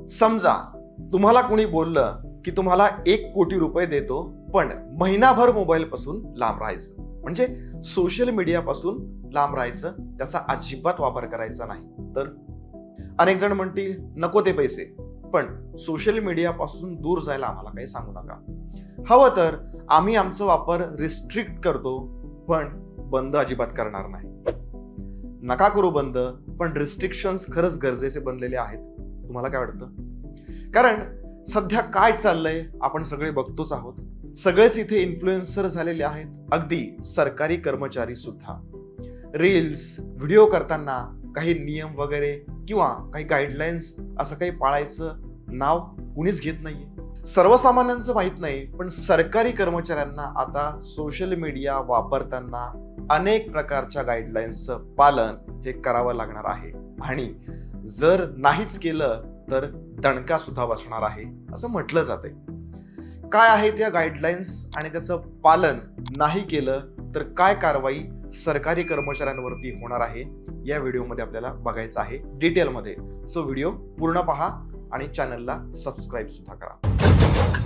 समजा तुम्हाला कोणी बोललं की तुम्हाला 1 कोटी रुपये देतो, पण महिनाभर मोबाईल पासून लांब राहायचं, म्हणजे सोशल मीडिया पासून लांब राहायचं, त्याचा अजिबात वापर करायचा नाही. तर अनेक जण म्हणतील नको ते पैसे, पण सोशल मीडिया पासून दूर जायला आम्हाला काही सांगू नका. हवं तर आम्ही आमचा वापर रिस्ट्रिक्ट करतो, पण बंद अजिबात करणार नाही. नका करू बंद, पण रिस्ट्रिक्शन्स खरंच गरजेचे बनलेले आहेत. तुम्हाला काय वाटतं? कारण सध्या काय चाललंय आपण सगळे बघतोच आहोत. सगळेच इथे इन्फ्लुएन्सर झालेले आहेत, अगदी सरकारी कर्मचारी सुद्धा. रील्स व्हिडिओ करताना काही नियम वगैरे किंवा काही गाईडलाईन्स असं काही पाळायचं नाव कुणीच घेत नाहीये. सर्वसामान्यांचं माहित नाही, पण सरकारी कर्मचाऱ्यांना आता सोशल मीडिया वापरताना अनेक प्रकारच्या गाईडलाईन्सचं पालन हे करावं लागणार आहे, आणि जर नाहीच केलं तर दणका सुद्धा बसणार आहे असं म्हटलं जाते. काय आहे त्या गाईडलाईन्स आणि त्याचं पालन नाही केलं तर काय कारवाई सरकारी कर्मचाऱ्यांवरती होणार आहे, या व्हिडिओमध्ये आपल्याला बघायचं आहे डिटेलमध्ये. सो व्हिडिओ पूर्ण पहा आणि चॅनलला सबस्क्राईब सुद्धा करा.